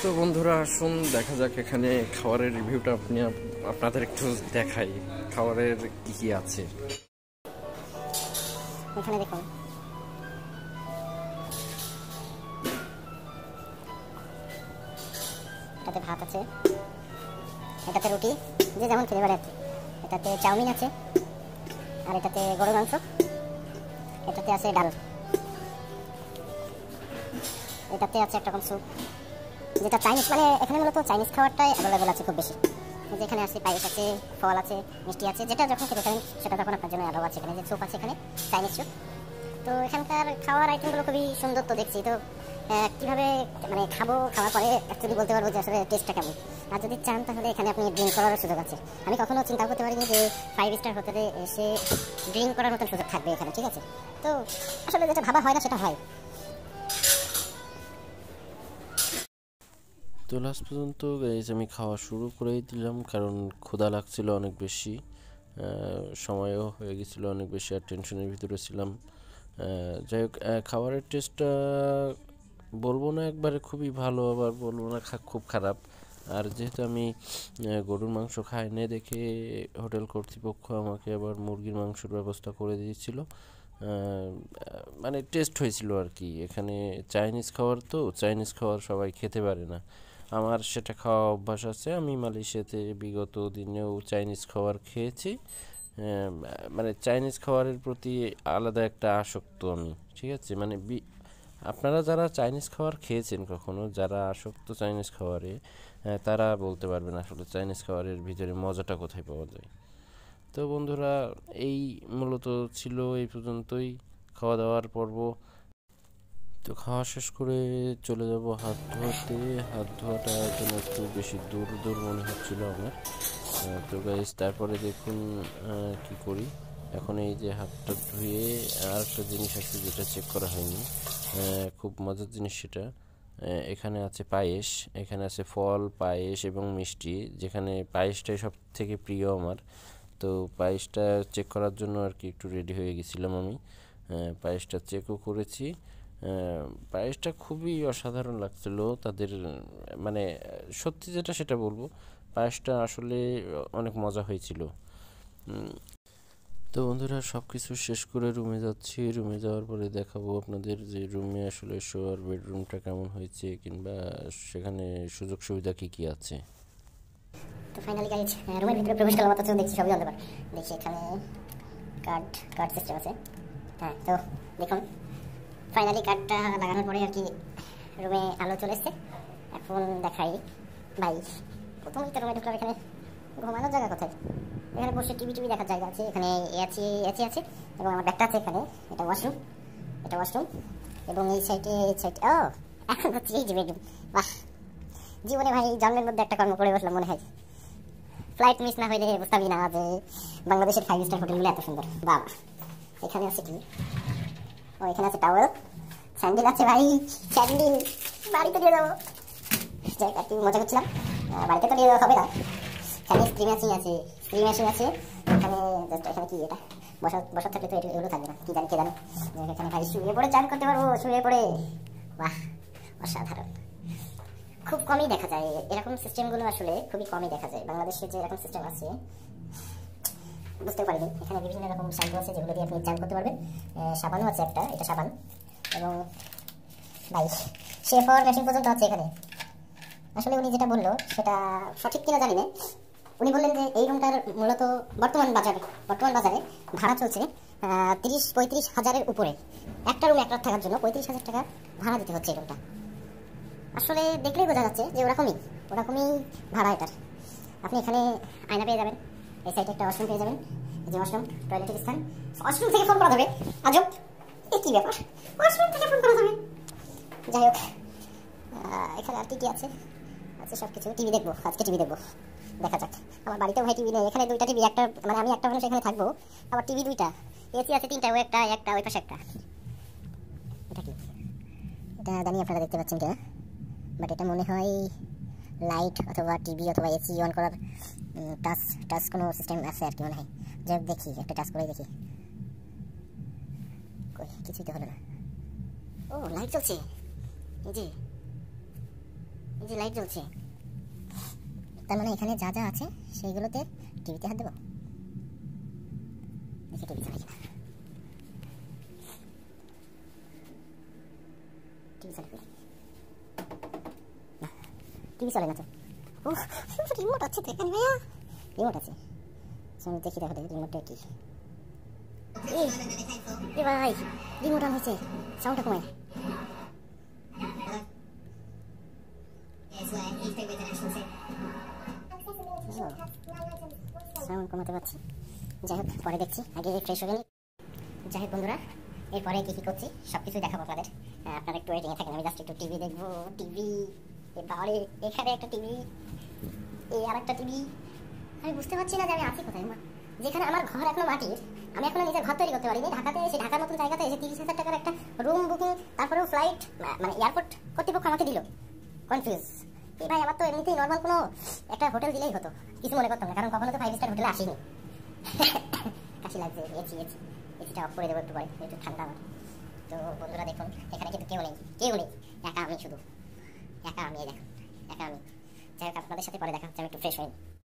তো বন্ধুরা আসুন দেখা যাক এখানে খাবারের রিভিউটা আপনাদের একটু দেখাই খাবারের কি কি আছে এখানে দেখুন এটাতে ভাত আছে, এটাতে রুটি, যে যেমন খেতে পারে। এটাতে চাউমিন আছে, আর এটাতে গরুর মাংস, এটাতে আছে ডাল, এটাতে আছে একটা রকম স্যুপ, যেটা চাইনিজ, মানে এখানে মূলত চাইনিজ খাবারটাই অ্যাভেলেবেল আছে খুব বেশি। যে এখানে আছে পায়েস আছে, ফল আছে, মিষ্টি আছে, যেটা যখন খেতে চান সেটা তখন আপনার জন্য অ্যালাউ আছে। এখানে যে স্যুপ আছে, এখানে চাইনিজ স্যুপ। তো এখানকার খাওয়ার আইটেমগুলো খুবই সুন্দর তো দেখছি। তো কীভাবে মানে খাওয়ার পরে অ্যাকচুয়ালি বলতে পারবো যে আসলে টেস্টটা কেমন। আর যদি চান তাহলে এখানে আপনি ড্রিঙ্ক করারও সুযোগ আছে। আমি কখনো চিন্তা করতে পারিনি যে 5 স্টার হোটেলে এসে ড্রিঙ্ক করার মতন সুযোগ থাকবে এখানে, ঠিক আছে। তো আসলে যেটা ভাবা হয় না সেটা হয়। তো লাস্ট পর্যন্ত গাইজ আমি খাওয়া শুরু করেই দিলাম, কারণ ক্ষুধা লাগছিল অনেক বেশি, সময়ও হয়ে গেছিলো অনেক বেশি, আর টেনশনের ভিতরে ছিলাম। যাই হোক, খাবারের টেস্টটা বলবো না একবারে খুবই ভালো, আবার বলবো না খুব খারাপ। আর যেহেতু আমি গরুর মাংস খাই না দেখে হোটেল কর্তৃপক্ষ আমাকে আবার মুরগির মাংসের ব্যবস্থা করে দিয়েছিল। মানে টেস্ট হয়েছিল আর কি। এখানে চাইনিজ খাবার, তো চাইনিজ খাবার সবাই খেতে পারে না, আমার সেটা খাওয়া অভ্যাস আছে। আমি মালয়েশিয়াতে বিগত দিনেও চাইনিজ খাবার খেয়েছি। মানে চাইনিজ খাবারের প্রতি আলাদা একটা আসক্ত আমি, ঠিক আছে। মানে আপনারা যারা চাইনিজ খাবার খেয়েছেন কখনো, যারা আসক্ত চাইনিজ খাবারে, তারা বলতে পারবেন আসলে চাইনিজ খাবারের ভিতরে মজাটা কোথায় পাওয়া যায়। তো বন্ধুরা, এই মূলত ছিল এই পর্যন্তই খাওয়া দাওয়ার পর্ব। তো খাওয়া শেষ করে চলে যাব হাত ধোয়াতে। হাত ধোয়াটা জন্য একটু বেশি দূর মনে হচ্ছিল আমার। তো গাইস, তারপরে দেখুন কি করি এখন। এই যে হাতটা ধুয়ে আর একটা জিনিস আছে যেটা চেক করা হয়নি, খুব মজার জিনিস সেটা। এখানে আছে পায়েস, এখানে আছে ফল, পায়েস এবং মিষ্টি, যেখানে পায়েসটাই সব থেকে প্রিয় আমার। তো পায়েসটা চেক করার জন্য আর কি একটু রেডি হয়ে গেছিলাম আমি। পায়েসটা চেকও করেছি। পায়েসটা খুবই অসাধারণ লাগছিল তাদের, মানে সত্যি যেটা সেটা বলবো, পায়েসটা আসলে অনেক মজা হয়েছিল। তো বন্ধুরা, সব কিছু শেষ করে রুমে যাচ্ছি। রুমে যাওয়ার পরে দেখাবো আপনাদের যে রুমে আসলে শোয়ার বেডরুমটা কেমন হয়েছে, কিংবা সেখানে সুযোগ সুবিধা কী কী আছে। তো ফাইনালি গাইজ রুমের ভিতরে প্রবেশ করলাম, অথচ দেখছি সবই অন্ধকার। দেখছি এখানে কার্ড সিস্টেম আছে। হ্যাঁ, তো দেখুন ফাইনালি কার্ডটা লাগানোর পরে আর কি রুমে আলো চলে এসছে। এখন দেখাই ভাই, প্রথমেই তো রুমে ঢুকলাম, এখানে ঘুমানোর জায়গা কোথায়? এখানে বসে টিভি দেখার জায়গা আছে, এখানে এসি আছে, এবং আমার ব্যাগটা আছে এখানে। এটা ওয়াশরুম, এবং এই সাইডে ও এখন হচ্ছে এই যে বেডরুম। বাহ, জীবনে ভাই জন্মের মধ্যে একটা কর্ম করে বসলাম মনে হয়। ফ্লাইট মিস না হইলে বুঝতামই না যে বাংলাদেশের 5 স্টার হোটেলগুলো এত সুন্দর। বাবা, এখানে আছে কি? ও, এখানে আছে টাওয়েল, স্যান্ডেল আছে ভাই, স্যান্ডেল বাড়িতে দিয়ে যাবো। একটু মজা করছিলাম, বাড়িতে তো নিয়ে যাওয়া হবে না। এখানে স্ক্রিন মেশিন আছে এখানে। জাস্ট এখানে কি এটা বসা থাকলে তো এগুলো থাকবে না, কি জানি কে জানে। এখানে ভাই শুয়ে পড়ে চান করতে পারবো, শুয়ে পড়ে। বাহ, অসাধারণ। খুব কমই দেখা যায় এরকম সিস্টেমগুলো, আসলে খুবই কমই দেখা যায় বাংলাদেশে যে এরকম সিস্টেম আছে। বুঝতে পারিনি এখানে বিভিন্ন রকম শ্যাম্পু আছে যেগুলো দিয়ে আপনি চান করতে পারবেন। সাবানও আছে একটা, এটা সাবান, এবং ভাই শেভ হওয়ার মেশিন পর্যন্ত আছে এখানে। আসলে উনি যেটা বললো সেটা সঠিক কিনা জানি না। উনি বললেন যে এই রুমটার মূলত বর্তমান বাজারে ভাড়া চলছে 30-35 হাজারের উপরে। একটা রুম এক রাত থাকার জন্য 35,000 টাকা ভাড়া দিতে হচ্ছে এই রুমটা। আসলে দেখলেই বোঝা যাচ্ছে যে ওরকমই ভাড়া এটার। আপনি এখানে আয়না পেয়ে যাবেন, এই সাইডে একটা ওয়াশরুম পেয়ে যাবেন, এই যে ওয়াশরুম, টয়লেটের স্থান। ওয়াশরুম থেকে ফোন করা যাবে, আজব, এ কি ব্যাপার, ওয়াশরুম থেকে ফোন করা যাবে। যাই হোক, এখানে আর কি আছে সব কিছু। টিভি দেখবো, আজকে টিভি দেখবো, দেখা যাক। আমার বাড়িতেও ভাই টিভি নেই, এখানে 2টা টিভি, একটা মানে আমি একটা মানুষ এখানে থাকবো, আবার টিভি 2টা, এসি আছে 3টা, একটা ওই পাশে একটা। এটা কি? এটা জানি আপনারা দেখতে পাচ্ছেন কিনা, বাট এটা মনে হয় লাইট অথবা টিভি অথবা এসি অন করার টাচ কোনো সিস্টেম আছে আর কি মনে হয়। যাই হোক, দেখি একটা টাচ করে দেখি। কিছুই তো হলো না। ও, লাইট চলছে, এই যে এই যে লাইট জ্বলছে, তার মানে এখানে যা যা আছে সেইগুলোতে টিভিতে হাত দেবো। দেখি টিভি চলে কিনা। টিভি চলে কিনা? না, টিভি চলে না তো। ও রিমোট আছে তো এখানে ভাইয়া, রিমোট আছে। চলো দেখি দেখো রিমোটটা কি। এ ভাই রিমোট অন হয়েছে, সাউন্ডটা কমায়। সাউন্ড কমাতে পারছি, যাই হোক পরে দেখছি, আগে ফ্রেশ হয়ে নিই। যাই হোক বন্ধুরা, এরপরে কী কী করছি সব কিছুই দেখাবো আপনাদের। আপনারা একটু ওয়েটিংয়ে থাকেন, আমি জাস্ট একটু টিভি দেখবো। টিভি এবারে এখানে একটা টিভি, এই আর একটা টিভি। আমি বুঝতে পারছি না যে আমি আছি কোথায়। যেখানে আমার ঘর এখনো মাটির, আমি এখনো নিজের ঘর তৈরি করতে পারিনি। ঢাকাতে এসে, ঢাকার মতন জায়গাতে এসে 30,000 টাকার একটা রুম বুকিং, তারপরেও ফ্লাইট, মানে এয়ারপোর্ট কর্তৃপক্ষ আমাকে দিল। কনফিউজ। এই ভাই আমার তো এমনিতেই নর্মাল কোনো একটা হোটেল দিলেই হতো, কিছু মনে করতাম না, কারণ কখনো তো 5 স্টার হোটেলে আসিনি। কাশি লাগছে, এসিটা অফ করে দেবো একটু পরে, একটু ঠান্ডা আমার। তো বন্ধুরা দেখুন, এখানে কিন্তু কেউ নেই, একা আমি, শুধু একা আমি, দেখুন একা আমি। যাই হোক আপনাদের সাথে পরে দেখা হচ্ছে, আমি একটু ফ্রেশ হই।